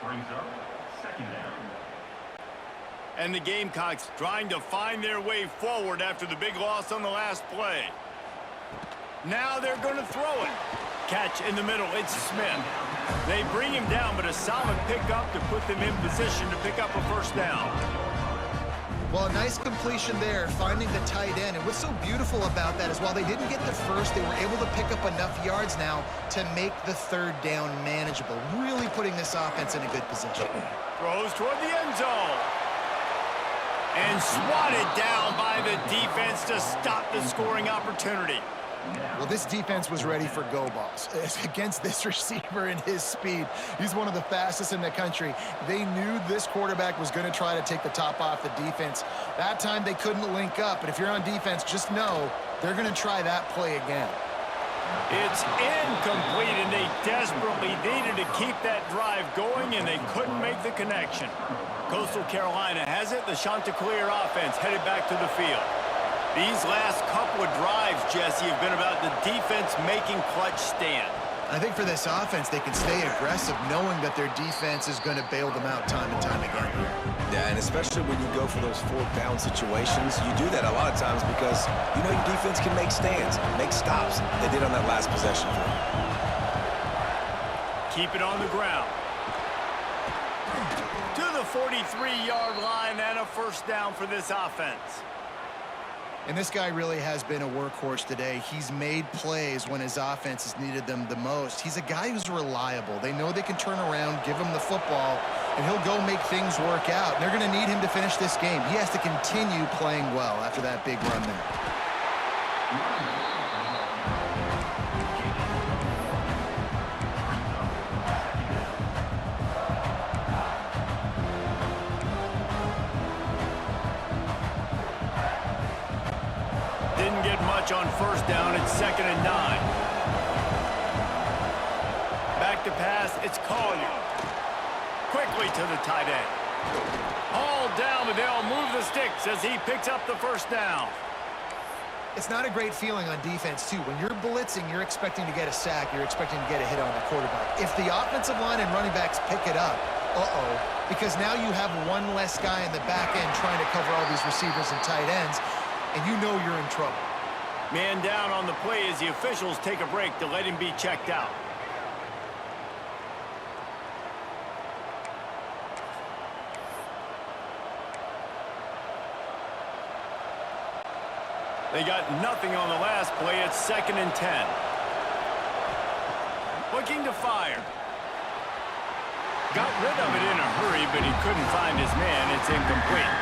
Brings up 2nd down. And the Gamecocks trying to find their way forward after the big loss on the last play. Now they're going to throw it. Catch in the middle. It's Smith. They bring him down, but a solid pickup to put them in position to pick up a 1st down. Well, a nice completion there, finding the tight end. And what's so beautiful about that is while they didn't get the 1st, they were able to pick up enough yards now to make the 3rd down manageable, really putting this offense in a good position. Throws toward the end zone. And swatted down by the defense to stop the scoring opportunity. Well, this defense was ready for go balls. Against this receiver and his speed, he's one of the fastest in the country. They knew this quarterback was going to try to take the top off the defense. That time they couldn't link up, but if you're on defense, just know they're going to try that play again. It's incomplete, and they desperately needed to keep that drive going, and they couldn't make the connection. Coastal Carolina has it. The Chanticleer offense headed back to the field. These last couple of drives, Jesse, have been about the defense making clutch stand. I think for this offense, they can stay aggressive knowing that their defense is going to bail them out time and time again here. Yeah, and especially when you go for those fourth down situations, you do that a lot of times because you know your defense can make stands, make stops. They did on that last possession for you. Keep it on the ground. To the 43-yard line and a first down for this offense. And this guy really has been a workhorse today. He's made plays when his offense has needed them the most. He's a guy who's reliable. They know they can turn around, give him the football, and he'll go make things work out. And they're going to need him to finish this game. He has to continue playing well after that big run there. Didn't get much on first down. It's 2nd and 9. Back to pass. It's Collier. Quickly to the tight end. All down, but they'll move the sticks as he picks up the first down. It's not a great feeling on defense, too. When you're blitzing, you're expecting to get a sack. You're expecting to get a hit on the quarterback. If the offensive line and running backs pick it up, because now you have one less guy in the back end trying to cover all these receivers and tight ends, and you know you're in trouble. Man down on the play as the officials take a break to let him be checked out. They got nothing on the last play. It's 2nd and 10. Looking to fire. Got rid of it in a hurry, but he couldn't find his man. It's incomplete.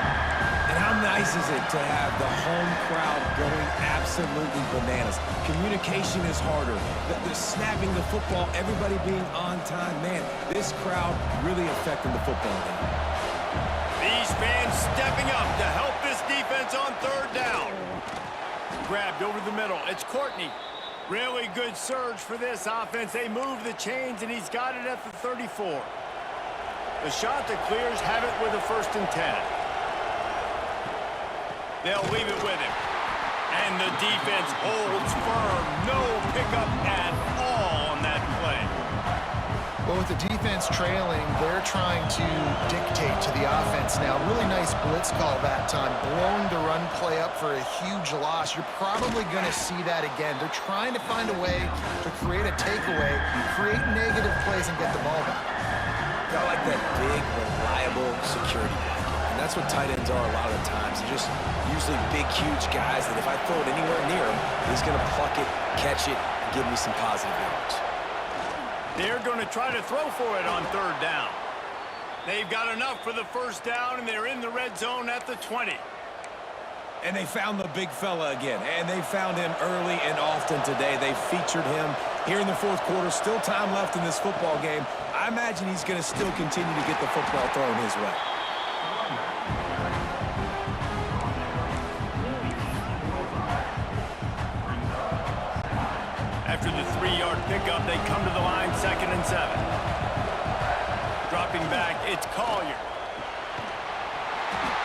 And how nice is it to have the home crowd going absolutely bananas? Communication is harder. The snapping the football, everybody being on time. Man, this crowd really affecting the football game. These fans stepping up to help this defense on 3rd down. Grabbed over the middle. It's Courtney. Really good surge for this offense. They move the chains, and he's got it at the 34. The Chanticleers have it with a 1st and 10. They'll leave it with him. And the defense holds firm. No pickup at all on that play. Well, with the defense trailing, they're trying to dictate to the offense now. Really nice blitz call that time, blowing the run play up for a huge loss. You're probably going to see that again. They're trying to find a way to create a takeaway, create negative plays, and get the ball back. Got like that big, reliable security blanket. And that's what tight ends are a lot of the times. They're just usually big, huge guys that if I throw it anywhere near him, he's going to pluck it, catch it, and give me some positive yards. They're going to try to throw for it on 3rd down. They've got enough for the first down, and they're in the red zone at the 20. And they found the big fella again, and they found him early and often today. They featured him here in the 4th quarter. Still time left in this football game. I imagine he's going to still continue to get the football thrown his way. After the 3-yard pickup, they come to the line, 2nd and 7. Dropping back, it's Collier.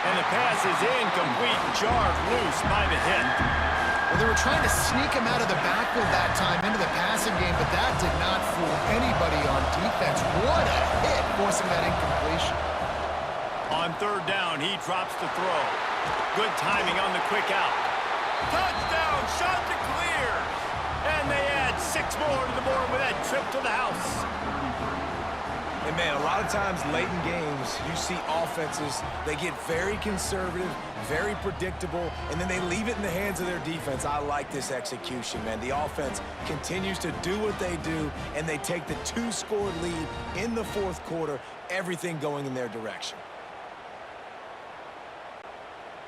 And the pass is incomplete, jarred loose by the hit. Well, they were trying to sneak him out of the backfield that time into the passing game, but that did not fool anybody on defense. What a hit, forcing that incompletion. On 3rd down, he drops the throw. Good timing on the quick out. Touchdown, Chanticleer! And they add 6 more to the board with that trip to the house. And, man, a lot of times late in games, you see offenses, they get very conservative, very predictable, and then they leave it in the hands of their defense. I like this execution, man. The offense continues to do what they do, and they take the 2-score lead in the 4th quarter, everything going in their direction.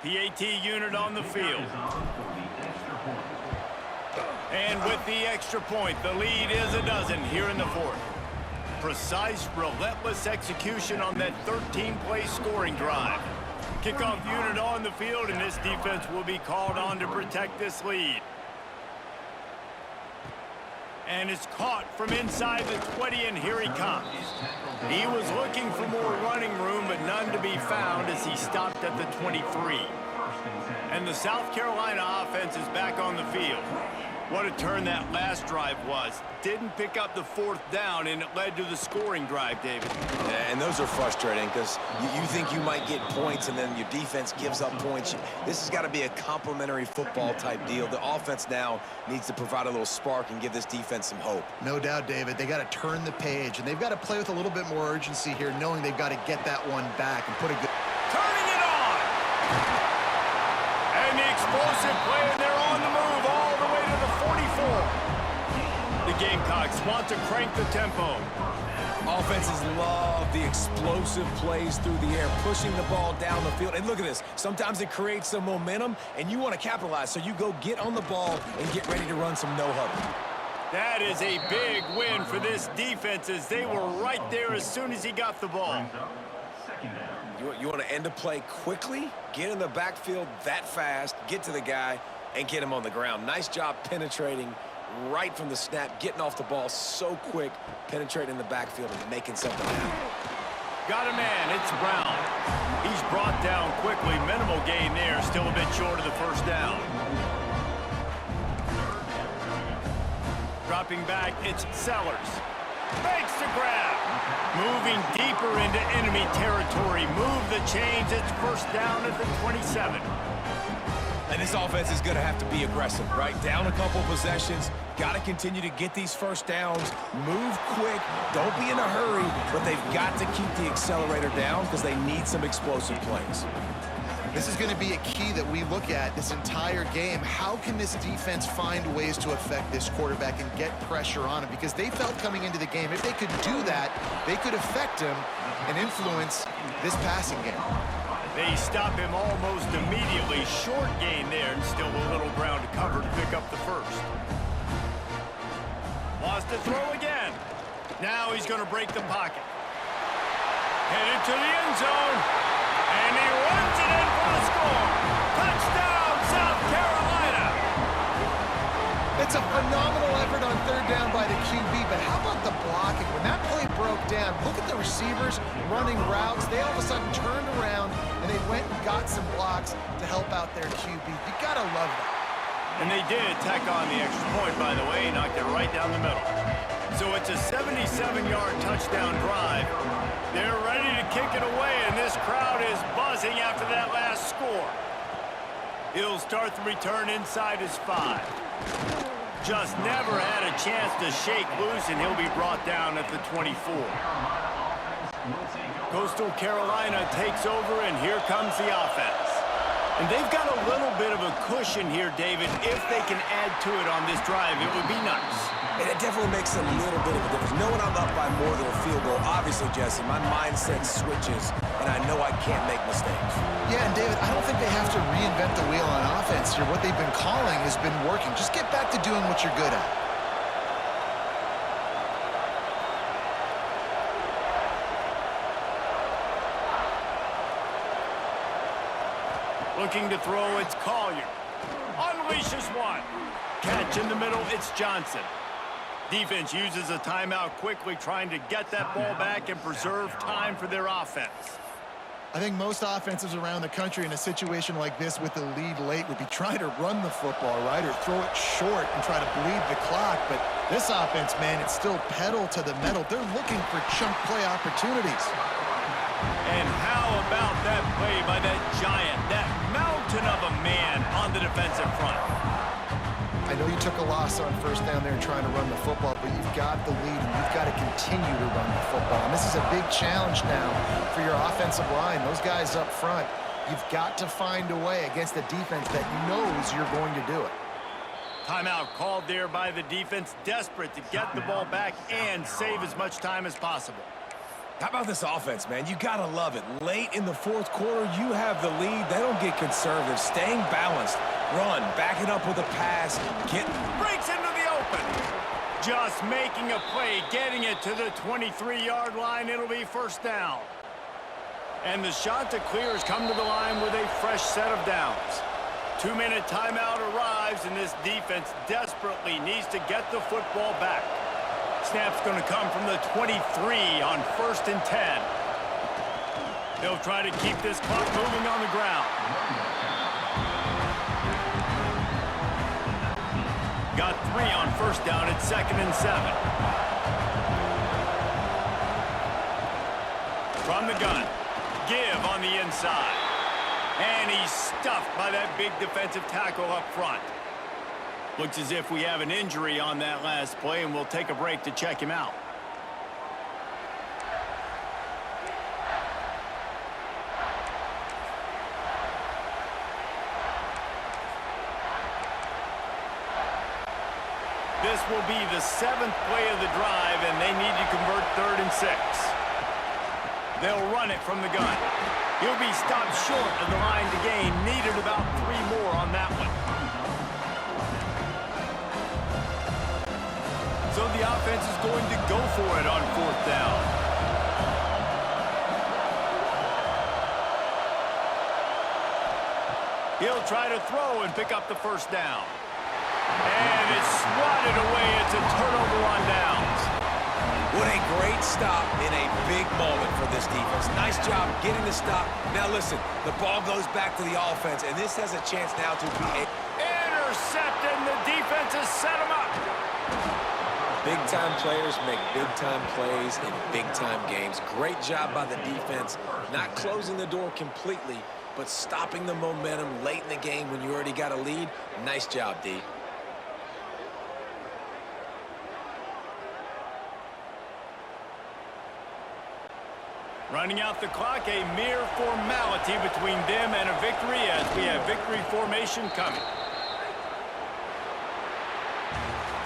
PAT unit on the field. And with the extra point, the lead is a dozen here in the fourth. Precise, relentless execution on that 13-play scoring drive. Kickoff unit on the field, and this defense will be called on to protect this lead. And it's caught from inside the 20, and here he comes. He was looking for more running room, but none to be found as he stopped at the 23. And the South Carolina offense is back on the field. What a turn that last drive was. Didn't pick up the fourth down, and it led to the scoring drive, David. Yeah, and those are frustrating because you think you might get points, and then your defense gives up points. This has got to be a complementary football type deal. The offense now needs to provide a little spark and give this defense some hope. No doubt, David. They got to turn the page, and they've got to play with a little bit more urgency here, knowing they've got to get that one back and put a good... Turning it on! And the explosive play, and they're on the move all the way to the 44. The Gamecocks want to crank the tempo. Offenses love the explosive plays through the air, pushing the ball down the field. And look at this. Sometimes it creates some momentum, and you want to capitalize. So you go get on the ball and get ready to run some no-huddle. That is a big win for this defense as they were right there as soon as he got the ball. You want to end a play quickly, get in the backfield that fast, get to the guy, and get him on the ground. Nice job penetrating right from the snap, getting off the ball so quick, penetrating the backfield and making something happen. Got a man, it's Brown. He's brought down quickly, minimal gain there, still a bit short of the first down. Dropping back, it's Sellers. Makes the grab. Moving deeper into enemy territory. Move the chains, it's first down at the 27. And this offense is going to have to be aggressive, right? Down a couple possessions, got to continue to get these first downs, move quick, don't be in a hurry, but they've got to keep the accelerator down because they need some explosive plays. This is going to be a key that we look at this entire game. How can this defense find ways to affect this quarterback and get pressure on him? Because they felt coming into the game, if they could do that, they could affect him and influence this passing game. They stop him almost immediately. Short gain there, and still a little ground to cover to pick up the first. Lost to throw again. Now he's going to break the pocket. Headed to the end zone. And he runs it in for the score. Touchdown, South Carolina. It's a phenomenal effort on third down by the QB, but how about the blocking? When that play broke down, look at the receivers running routes. They all of a sudden turned around, and they went and got some blocks to help out their QB. You got to love that. And they did tack on the extra point, by the way, knocked it right down the middle. So it's a 77-yard touchdown drive. They're ready to kick it away, and this crowd is buzzing after that last score. He'll start the return inside his 5. Just never had a chance to shake loose, and he'll be brought down at the 24. Coastal Carolina takes over, and here comes the offense. And they've got a little bit of a cushion here, David. If they can add to it on this drive, it would be nice. And it definitely makes a little bit of a difference. Knowing I'm up by more than a field goal, obviously, Jesse, my mindset switches, and I know I can't make mistakes. Yeah, and David, I don't think they have to reinvent the wheel on offense here. What they've been calling has been working. Just get back to doing what you're good at. Looking to throw, it's Collier. Unleashes one. Catch in the middle, it's Johnson. Defense uses a timeout quickly, trying to get that ball back and preserve time for their offense. I think most offenses around the country in a situation like this with the lead late would be trying to run the football, right, or throw it short and try to bleed the clock. But this offense, man, it's still pedal to the metal. They're looking for chunk play opportunities. And how about that play by that giant, that mountain of a man on the defensive front? I know you took a loss on first down there trying to run the football, but you've got the lead and you've got to continue to run the football. And this is a big challenge now for your offensive line. Those guys up front, you've got to find a way against a defense that knows you're going to do it. Timeout called there by the defense, desperate to get the ball back and save as much time as possible. How about this offense, man? You gotta love it. Late in the fourth quarter, you have the lead. They don't get conservative. Staying balanced. Run, back it up with a pass. Breaks into the open. Just making a play, getting it to the 23-yard line. It'll be first down. And the shot to clear has come to the line with a fresh set of downs. 2-minute timeout arrives, and this defense desperately needs to get the football back. Snap's going to come from the 23 on 1st and 10. They'll try to keep this clock moving on the ground. Got 3 on 1st down at 2nd and 7. From the gun. Give on the inside. And he's stuffed by that big defensive tackle up front. Looks as if we have an injury on that last play, and we'll take a break to check him out. This will be the 7th play of the drive, and they need to convert 3rd and 6. They'll run it from the gun. He'll be stopped short of the line to gain. Needed about 3 more on that one. So the offense is going to go for it on 4th down. He'll try to throw and pick up the first down. And it's swatted away. It's a turnover on downs. What a great stop in a big moment for this defense. Nice job getting the stop. Now listen, the ball goes back to the offense, and this has a chance now to be a... Intercepted, and the defense has set him up. Big-time players make big-time plays in big-time games. Great job by the defense, not closing the door completely, but stopping the momentum late in the game when you already got a lead. Nice job, D. Running out the clock, a mere formality between them and a victory as we have victory formation coming.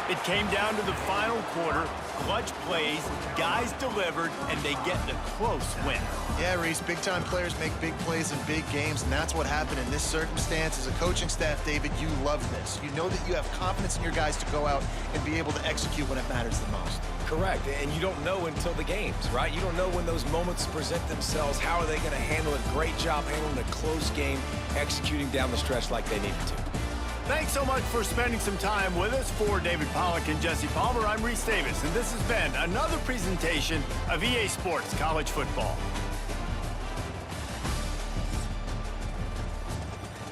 It came down to the final quarter. Clutch plays, guys delivered, and they get the close win. Yeah, Reese, big-time players make big plays in big games, and that's what happened in this circumstance. As a coaching staff, David, you love this. You know that you have confidence in your guys to go out and be able to execute when it matters the most. Correct, and you don't know until the games, right? You don't know when those moments present themselves. How are they going to handle it? Great job handling a close game, executing down the stretch like they needed to. Thanks so much for spending some time with us. For David Pollack and Jesse Palmer, I'm Reese Davis, and this has been another presentation of EA Sports College Football.